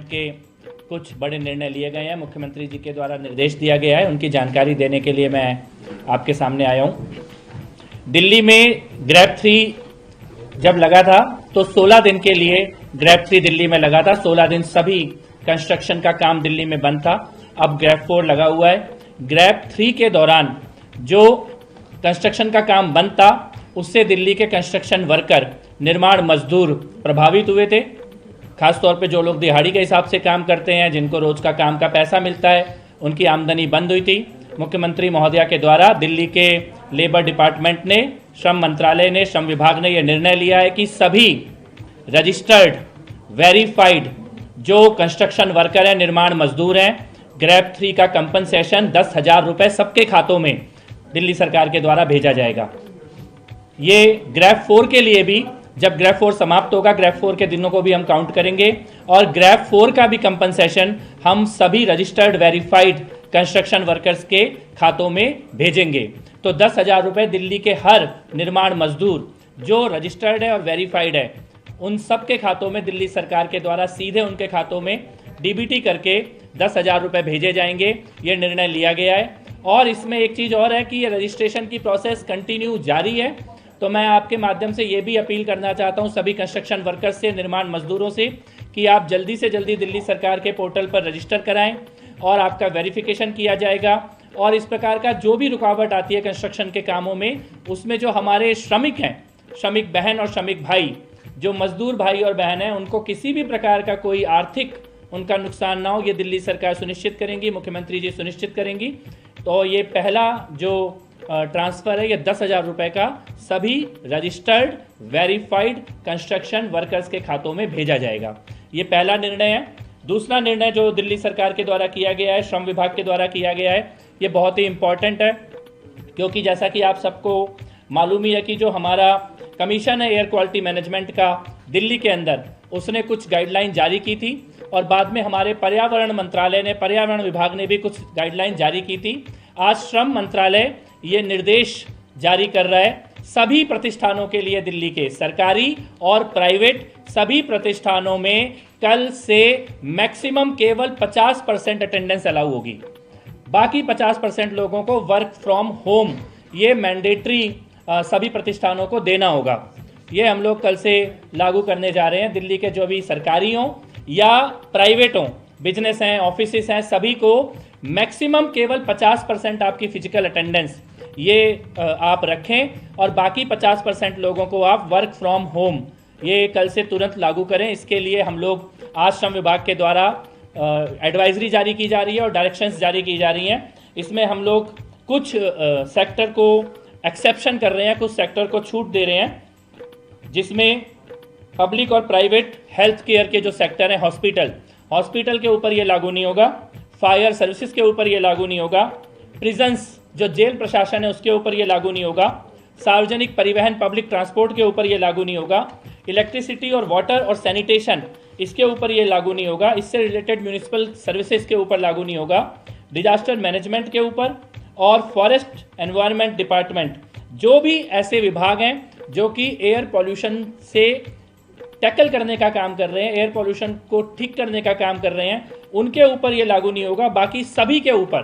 के कुछ बड़े निर्णय लिए गए हैं, मुख्यमंत्री जी के द्वारा निर्देश दिया गया है, उनकी जानकारी देने के लिए मैं आपके सामने आया हूँ। दिल्ली में ग्रैब 3 जब लगा था तो 16 दिन के लिए ग्रैब 3 दिल्ली में लगा था। 16 दिन सभी कंस्ट्रक्शन का काम दिल्ली में बंद था। अब ग्रैब 4 लगा हुआ है। ग्रैब 3 के दौरान जो कंस्ट्रक्शन का काम बंद था उससे दिल्ली के कंस्ट्रक्शन वर्कर, निर्माण मजदूर प्रभावित हुए थे। खासतौर पे जो लोग दिहाड़ी के हिसाब से काम करते हैं, जिनको रोज का काम का पैसा मिलता है, उनकी आमदनी बंद हुई थी। मुख्यमंत्री महोदया के द्वारा दिल्ली के लेबर डिपार्टमेंट ने, श्रम मंत्रालय ने, श्रम विभाग ने यह निर्णय लिया है कि सभी रजिस्टर्ड वेरीफाइड जो कंस्ट्रक्शन वर्कर हैं, निर्माण मजदूर हैं, ग्रैब 3 का कंपनसेशन 10,000 रुपये सबके खातों में दिल्ली सरकार के द्वारा भेजा जाएगा। ये ग्रैब 4 के लिए भी, जब ग्रैब 4 समाप्त होगा, ग्रैब 4 के दिनों को भी हम काउंट करेंगे और ग्रैब 4 का भी कंपनसेशन हम सभी रजिस्टर्ड वेरीफाइड कंस्ट्रक्शन वर्कर्स के खातों में भेजेंगे। तो 10,000 रुपये दिल्ली के हर निर्माण मजदूर जो रजिस्टर्ड है और वेरीफाइड है, उन सब के खातों में दिल्ली सरकार के द्वारा सीधे उनके खातों में डीबीटी करके 10,000 रुपये भेजे जाएंगे। ये निर्णय लिया गया है। और इसमें एक चीज़ और है कि ये रजिस्ट्रेशन की प्रोसेस कंटिन्यू जारी है। तो मैं आपके माध्यम से ये भी अपील करना चाहता हूँ सभी कंस्ट्रक्शन वर्कर्स से, निर्माण मजदूरों से, कि आप जल्दी से जल्दी दिल्ली सरकार के पोर्टल पर रजिस्टर कराएं और आपका वेरिफिकेशन किया जाएगा। और इस प्रकार का जो भी रुकावट आती है कंस्ट्रक्शन के कामों में, उसमें जो हमारे श्रमिक हैं, श्रमिक बहन और श्रमिक भाई, जो मजदूर भाई और बहन हैं, उनको किसी भी प्रकार का कोई आर्थिक उनका नुकसान ना हो, ये दिल्ली सरकार सुनिश्चित करेंगी, मुख्यमंत्री जी सुनिश्चित करेंगी। तो ये पहला जो ट्रांसफ़र है, ये 10,000 रुपये का सभी रजिस्टर्ड वेरीफाइड कंस्ट्रक्शन वर्कर्स के खातों में भेजा जाएगा। ये पहला निर्णय है। दूसरा निर्णय जो दिल्ली सरकार के द्वारा किया गया है, श्रम विभाग के द्वारा किया गया है, ये बहुत ही इम्पॉर्टेंट है, क्योंकि जैसा कि आप सबको मालूम ही है कि जो हमारा कमीशन है एयर क्वालिटी मैनेजमेंट का दिल्ली के अंदर, उसने कुछ गाइडलाइन जारी की थी और बाद में हमारे पर्यावरण मंत्रालय ने, पर्यावरण विभाग ने भी कुछ गाइडलाइन जारी की थी। आज श्रम मंत्रालय ये निर्देश जारी कर रहा है सभी प्रतिष्ठानों के लिए, दिल्ली के सरकारी और प्राइवेट सभी प्रतिष्ठानों में कल से मैक्सिमम केवल 50% अटेंडेंस अलाउ होगी। बाकी 50% लोगों को वर्क फ्रॉम होम ये मैंडेटरी सभी प्रतिष्ठानों को देना होगा। ये हम लोग कल से लागू करने जा रहे हैं। दिल्ली के जो भी सरकारी हों या प्राइवेट हों, बिजनेस हैं, ऑफिसेस हैं, सभी को मैक्सिमम केवल 50% आपकी फिजिकल अटेंडेंस ये आप रखें और बाकी 50% लोगों को आप वर्क फ्रॉम होम ये कल से तुरंत लागू करें। इसके लिए हम लोग आज श्रम विभाग के द्वारा एडवाइजरी जारी की जा रही है और डायरेक्शंस जारी की जा रही हैं। इसमें हम लोग कुछ सेक्टर को एक्सेप्शन कर रहे हैं, कुछ सेक्टर को छूट दे रहे हैं, जिसमें पब्लिक और प्राइवेट हेल्थ केयर के जो सेक्टर हैं, हॉस्पिटल के ऊपर ये लागू नहीं होगा, फायर सर्विसेज के ऊपर ये लागू नहीं होगा, प्रिजन्स जो जेल प्रशासन है उसके ऊपर ये लागू नहीं होगा, सार्वजनिक परिवहन पब्लिक ट्रांसपोर्ट के ऊपर ये लागू नहीं होगा, इलेक्ट्रिसिटी और वाटर और सैनिटेशन इसके ऊपर ये लागू नहीं होगा, इससे रिलेटेड म्यूनिसिपल सर्विसेज के ऊपर लागू नहीं होगा, डिजास्टर मैनेजमेंट के ऊपर और फॉरेस्ट एनवायरनमेंट डिपार्टमेंट, जो भी ऐसे विभाग हैं जो कि एयर पॉल्यूशन से टैकल करने का काम कर रहे हैं, एयर पॉल्यूशन को ठीक करने का काम कर रहे हैं, उनके ऊपर ये लागू नहीं होगा। बाकी सभी के ऊपर,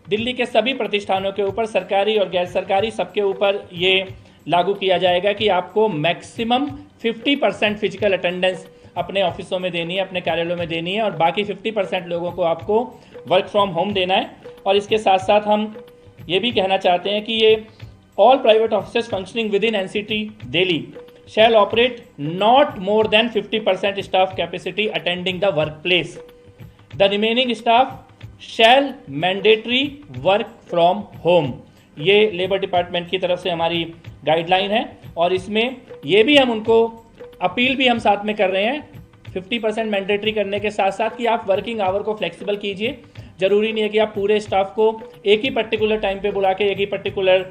दिल्ली के सभी प्रतिष्ठानों के ऊपर, सरकारी और गैर सरकारी, सबके ऊपर ये लागू किया जाएगा कि आपको मैक्सिमम 50% फिजिकल अटेंडेंस अपने ऑफिसों में देनी है, अपने कार्यालयों में देनी है और बाकी 50% लोगों को आपको वर्क फ्रॉम होम देना है। और इसके साथ साथ हम ये भी कहना चाहते हैं कि ये all private offices functioning with in NCT Delhi shall operate not more than 50% staff capacity attending the workplace. The remaining staff shall mandatory work from home. ये लेबर डिपार्टमेंट की तरफ से हमारी गाइडलाइन है और इसमें ये भी हम उनको अपील भी हम साथ में कर रहे हैं 50% मैंडेटरी करने के साथ साथ कि आप वर्किंग आवर को फ्लेक्सिबल कीजिए। जरूरी नहीं है कि आप पूरे स्टाफ को एक ही पर्टिकुलर टाइम पे बुला के एक ही पर्टिकुलर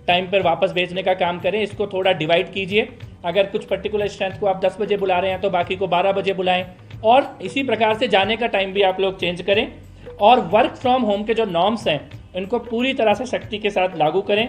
टाइम पर वापस भेजने का काम करें। इसको थोड़ा डिवाइड कीजिए। अगर कुछ पर्टिकुलर स्ट्रेंथ को आप 10 बजे बुला रहे हैं तो बाकी को 12 बजे बुलाएं और इसी प्रकार से जाने का टाइम भी आप लोग चेंज करें। और वर्क फ्रॉम होम के जो नॉर्म्स हैं उनको पूरी तरह से सख्ती के साथ लागू करें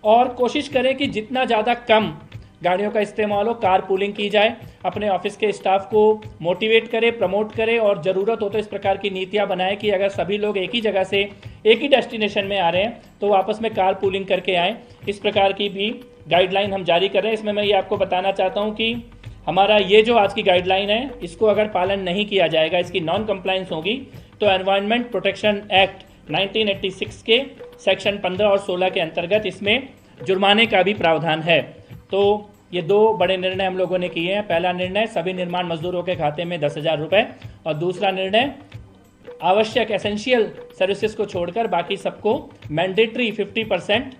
और कोशिश करें कि जितना ज़्यादा कम गाड़ियों का इस्तेमाल हो, कार पूलिंग की जाए, अपने ऑफिस के स्टाफ को मोटिवेट करे, प्रमोट करे और ज़रूरत हो तो इस प्रकार की नीतियां बनाए कि अगर सभी लोग एक ही जगह से एक ही डेस्टिनेशन में आ रहे हैं तो आपस में कार पूलिंग करके आएँ। इस प्रकार की भी गाइडलाइन हम जारी कर रहे हैं। इसमें मैं ये आपको बताना चाहता हूँ कि हमारा ये जो आज की गाइडलाइन है, इसको अगर पालन नहीं किया जाएगा, इसकी नॉन कंप्लायंस होगी तो एनवायरनमेंट प्रोटेक्शन एक्ट 1986 के सेक्शन 15 और 16 के अंतर्गत इसमें जुर्माने का भी प्रावधान है। तो ये दो बड़े निर्णय हम लोगों ने किए हैं। पहला निर्णय सभी निर्माण मजदूरों के खाते में 10,000 रुपये और दूसरा निर्णय आवश्यक एसेंशियल सर्विसेज को छोड़कर बाकी सबको मैंडेटरी 50%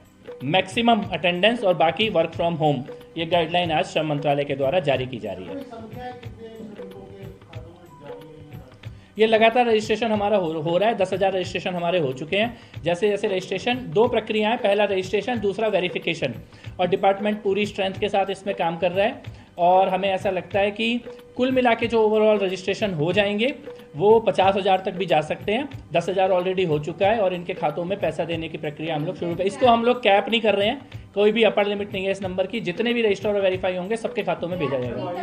मैक्सिमम अटेंडेंस और बाकी वर्क फ्रॉम होम। ये गाइडलाइन आज श्रम मंत्रालय के द्वारा जारी की जा रही है। ये लगातार रजिस्ट्रेशन हमारा हो रहा है। 10,000 रजिस्ट्रेशन हमारे हो चुके हैं। जैसे जैसे रजिस्ट्रेशन, दो प्रक्रियाएं, पहला रजिस्ट्रेशन, दूसरा वेरिफिकेशन, और डिपार्टमेंट पूरी स्ट्रेंथ के साथ इसमें काम कर रहा है और हमें ऐसा लगता है कि कुल मिला के जो ओवरऑल रजिस्ट्रेशन हो जाएंगे वो 50,000 तक भी जा सकते हैं। 10,000 ऑलरेडी हो चुका है और इनके खातों में पैसा देने की प्रक्रिया हम लोग शुरू कर, इसको हम लोग कैप नहीं कर रहे हैं, कोई भी अपर लिमिट नहीं है इस नंबर की। जितने भी रजिस्टर और वेरीफाई होंगे सबके खातों में भेजा जाएगा।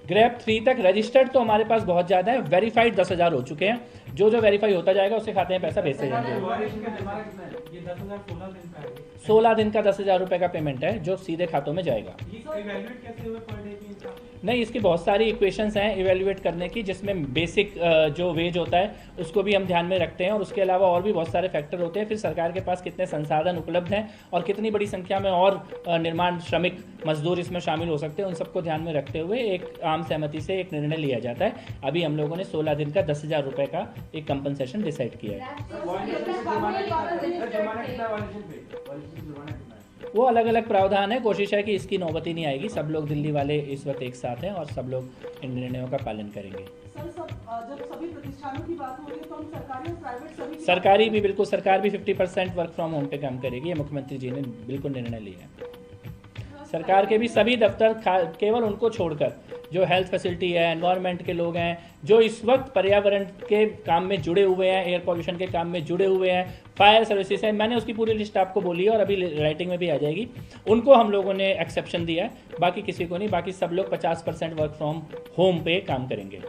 ग्रेप 3 तक रजिस्टर्ड तो हमारे पास बहुत ज़्यादा है, वेरीफाइड 10,000 हो चुके हैं। जो जो वेरीफाई होता जाएगा उसके खाते में पैसा भेजते जाएंगे। 16 दिन का 10,000 रुपये का पेमेंट है जो सीधे खातों में जाएगा। नहीं, इसकी बहुत सारी इक्वेशंस हैं इवेल्युएट करने की, जिसमें बेसिक जो वेज होता है उसको भी हम ध्यान में रखते हैं और उसके अलावा और भी बहुत सारे फैक्टर होते हैं। फिर सरकार के पास कितने संसाधन उपलब्ध हैं और कितनी बड़ी संख्या में और निर्माण श्रमिक मजदूर इसमें शामिल हो सकते हैं, उन सबको ध्यान में रखते हुए एक आम सहमति से एक निर्णय लिया जाता है। अभी हम लोगों ने 16 दिन का 10,000 रुपये का एक कंपनसेशन डिसाइड किया है। वो अलग अलग प्रावधान है। कोशिश है कि इसकी नौबत ही नहीं आएगी। सब लोग दिल्ली वाले इस वक्त एक साथ हैं और सब लोग इन निर्णयों का पालन करेंगे। जब सभी प्रतिष्ठानों की बात हो रही है तो हम सरकारी और प्राइवेट सभी, सरकारी भी बिल्कुल, सरकार भी 50% वर्क फ्रॉम होम पे काम करेगी। ये मुख्यमंत्री जी ने बिल्कुल निर्णय लिया है। सरकार के भी सभी दफ्तर, केवल उनको छोड़कर जो हेल्थ फैसिलिटी है, एनवायरनमेंट के लोग हैं, जो इस वक्त पर्यावरण के काम में जुड़े हुए हैं, एयर पॉल्यूशन के काम में जुड़े हुए हैं, फायर सर्विसेज है, मैंने उसकी पूरी लिस्ट आपको बोली है और अभी राइटिंग में भी आ जाएगी। उनको हम लोगों ने एक्सेप्शन दिया है, बाकी किसी को नहीं। बाकी सब लोग 50% वर्क फ्रॉम होम पे काम करेंगे।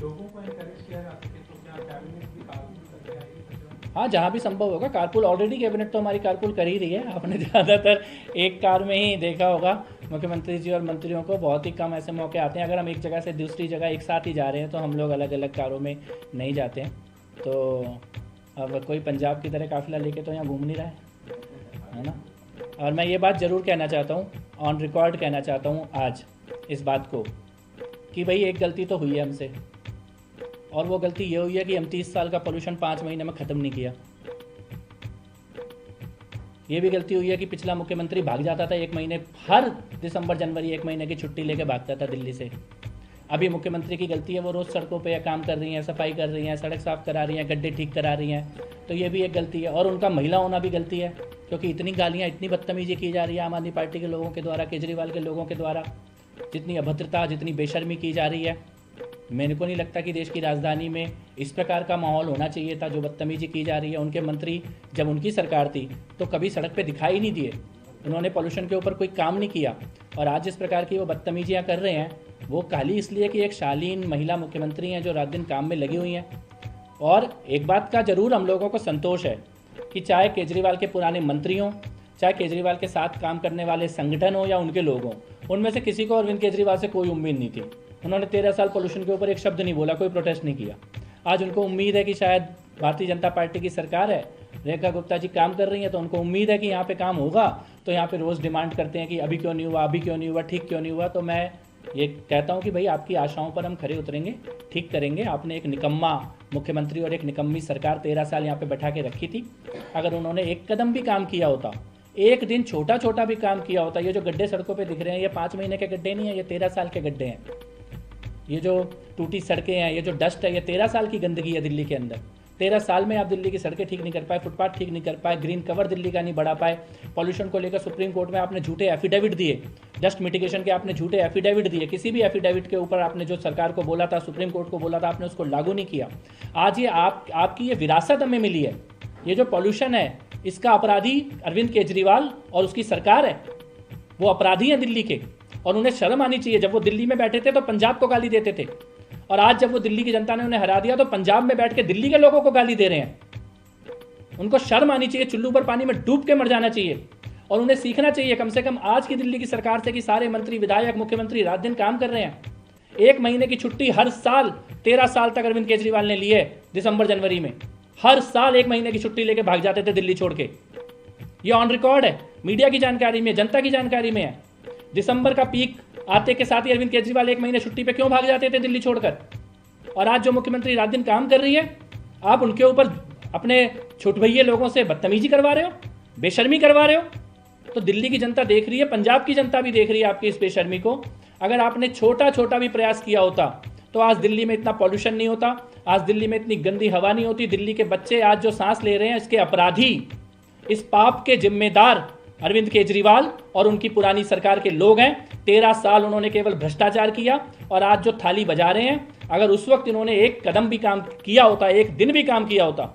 लोगों को एनकरेज किया जा सके तो क्या कैबिनेट भी कारपूल करके आएगी? हाँ, जहाँ भी संभव होगा कारपूल। ऑलरेडी कैबिनेट तो हमारी कारपूल कर ही रही है। आपने ज़्यादातर एक कार में ही देखा होगा। मुख्यमंत्री जी और मंत्रियों को बहुत ही कम ऐसे मौके आते हैं। अगर हम एक जगह से दूसरी जगह एक साथ ही जा रहे हैं तो हम लोग अलग अलग कारों में नहीं जाते हैं। तो अब कोई पंजाब की तरह काफिला लेके तो यहाँ घूम नहीं रहा है ना। और मैं ये बात ज़रूर कहना चाहता हूँ, ऑन रिकॉर्ड कहना चाहता हूँ आज इस बात को, कि भाई एक गलती तो हुई है हमसे, और वो गलती ये हुई है कि हम 30 साल का पोल्यूशन 5 महीने में ख़त्म नहीं किया। ये भी गलती हुई है कि पिछला मुख्यमंत्री भाग जाता था 1 महीने, हर दिसंबर जनवरी 1 महीने की छुट्टी लेके भागता था दिल्ली से। अभी मुख्यमंत्री की गलती है, वो रोज़ सड़कों पे काम कर रही हैं, सफाई कर रही हैं, सड़क साफ करा रही हैं, गड्ढे ठीक करा रही हैं। तो ये भी एक गलती है। और उनका महिला होना भी गलती है, क्योंकि इतनी गालियाँ, इतनी बदतमीजी की जा रही है आम आदमी पार्टी के लोगों के द्वारा, केजरीवाल के लोगों के द्वारा, जितनी अभद्रता, जितनी बेशर्मी की जा रही है। मेरे को नहीं लगता कि देश की राजधानी में इस प्रकार का माहौल होना चाहिए था जो बदतमीजी की जा रही है। उनके मंत्री, जब उनकी सरकार थी तो कभी सड़क पे दिखाई नहीं दिए, उन्होंने पॉल्यूशन के ऊपर कोई काम नहीं किया। और आज जिस प्रकार की वो बदतमीजियाँ कर रहे हैं वो खाली इसलिए कि एक शालीन महिला मुख्यमंत्री हैं जो रात दिन काम में लगी हुई हैं। और एक बात का ज़रूर हम लोगों को संतोष है कि चाहे केजरीवाल के पुराने मंत्री हों, चाहे केजरीवाल के साथ काम करने वाले संगठन हो या उनके लोग हों, उनमें से किसी को अरविंद केजरीवाल से कोई उम्मीद नहीं थी। उन्होंने 13 साल पोल्यूशन के ऊपर एक शब्द नहीं बोला, कोई प्रोटेस्ट नहीं किया। आज उनको उम्मीद है कि शायद भारतीय जनता पार्टी की सरकार है, रेखा गुप्ता जी काम कर रही हैं, तो उनको उम्मीद है कि यहाँ पे काम होगा। तो यहाँ पे रोज़ डिमांड करते हैं कि अभी क्यों नहीं हुआ, अभी क्यों नहीं हुआ, ठीक क्यों नहीं हुआ। तो मैं ये कहता हूँ कि भाई आपकी आशाओं पर हम खरे उतरेंगे, ठीक करेंगे। आपने एक निकम्मा मुख्यमंत्री और एक निकम्मी सरकार 13 साल यहाँ पे बैठा के रखी थी। अगर उन्होंने एक कदम भी काम किया होता, एक दिन छोटा छोटा भी काम किया होता, ये जो गड्ढे सड़कों पे दिख रहे हैं ये 5 महीने के गड्ढे नहीं है, ये 13 साल के गड्ढे हैं। ये जो टूटी सड़कें हैं, ये जो डस्ट है, ये 13 साल की गंदगी है दिल्ली के अंदर। 13 साल में आप दिल्ली की सड़कें ठीक नहीं कर पाए, फुटपाथ ठीक नहीं कर पाए, ग्रीन कवर दिल्ली का नहीं बढ़ा पाए। पॉल्यूशन को लेकर सुप्रीम कोर्ट में आपने झूठे एफिडेविट दिए, डस्ट मिटिगेशन के आपने झूठे एफिडेविट दिए। किसी भी एफिडेविट के ऊपर आपने जो सरकार को बोला था, सुप्रीम कोर्ट को बोला था, आपने उसको लागू नहीं किया। आज ये आपकी ये विरासत हमें मिली है। ये जो पॉल्यूशन है इसका अपराधी अरविंद केजरीवाल और उसकी सरकार है। वो अपराधी हैं दिल्ली के, और उन्हें शर्म आनी चाहिए। जब वो दिल्ली में बैठे थे तो पंजाब को गाली देते थे, और आज जब वो दिल्ली की जनता ने उन्हें हरा दिया तो पंजाब में बैठ के दिल्ली के लोगों को गाली दे रहे हैं। उनको शर्म आनी चाहिए, चुल्लू पर पानी में डूब के मर जाना चाहिए। और उन्हें सीखना चाहिए कम से कम आज की दिल्ली की सरकार से कि सारे मंत्री, विधायक, मुख्यमंत्री रात दिन काम कर रहे हैं। 1 महीने की छुट्टी हर साल 13 साल तक अरविंद केजरीवाल ने ली है। दिसंबर जनवरी में हर साल 1 महीने की छुट्टी लेके भाग जाते थे दिल्ली छोड़ के। ये ऑन रिकॉर्ड है, मीडिया की जानकारी में, जनता की जानकारी में है। दिसंबर का पीक आते के साथ ही अरविंद केजरीवाल 1 महीने छुट्टी पे क्यों भाग जाते थे दिल्ली छोड़कर। और आज जो मुख्यमंत्री रात दिन काम कर रही है, आप उनके ऊपर अपने छुटभइये लोगों से बदतमीजी करवा रहे हो, बेशर्मी करवा रहे हो। तो दिल्ली की जनता देख रही है, पंजाब की जनता भी देख रही है आपकी इस बेशर्मी को। अगर आपने छोटा छोटा भी प्रयास किया होता तो आज दिल्ली में इतना पॉल्यूशन नहीं होता, आज दिल्ली में इतनी गंदी हवा नहीं होती। दिल्ली के बच्चे आज जो सांस ले रहे हैं, इसके अपराधी, इस पाप के जिम्मेदार अरविंद केजरीवाल और उनकी पुरानी सरकार के लोग हैं। 13 साल उन्होंने केवल भ्रष्टाचार किया, और आज जो थाली बजा रहे हैं, अगर उस वक्त इन्होंने एक कदम भी काम किया होता, एक दिन भी काम किया होता,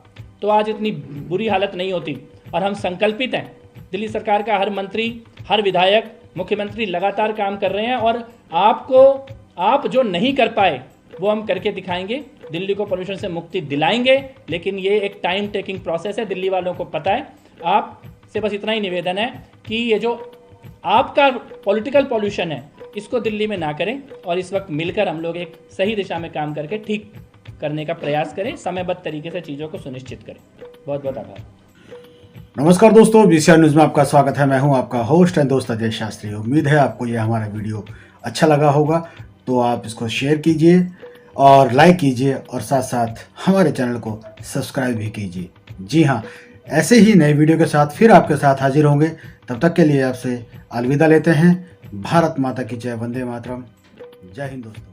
तो आज इतनी बुरी हालत नहीं होती। और हम संकल्पित हैं, दिल्ली सरकार का हर मंत्री, हर विधायक, मुख्यमंत्री लगातार काम कर रहे हैं, और आप जो नहीं कर पाए वो हम करके दिखाएंगे। दिल्ली को पॉल्यूशन से मुक्ति दिलाएंगे, लेकिन ये एक टाइम टेकिंग प्रोसेस है, दिल्ली वालों को पता है। आपसे बस इतना ही निवेदन है कि ये जो आपका पॉलिटिकल पॉल्यूशन है, इसको दिल्ली में ना करें, और इस वक्त मिलकर हम लोग एक सही दिशा में काम करके ठीक करने का प्रयास करें, समयबद्ध तरीके से चीज़ों को सुनिश्चित करें। बहुत बहुत आभार। नमस्कार दोस्तों, बीसीआर न्यूज़ में आपका स्वागत है। मैं हूं आपका होस्ट एंड दोस्त अजय शास्त्री। उम्मीद है आपको यह हमारा वीडियो अच्छा लगा होगा, तो आप इसको शेयर कीजिए और लाइक कीजिए, और साथ साथ हमारे चैनल को सब्सक्राइब भी कीजिए। जी हाँ, ऐसे ही नए वीडियो के साथ फिर आपके साथ हाजिर होंगे। तब तक के लिए आपसे अलविदा लेते हैं। भारत माता की जय, वंदे मातरम। जय हिंद दोस्तों।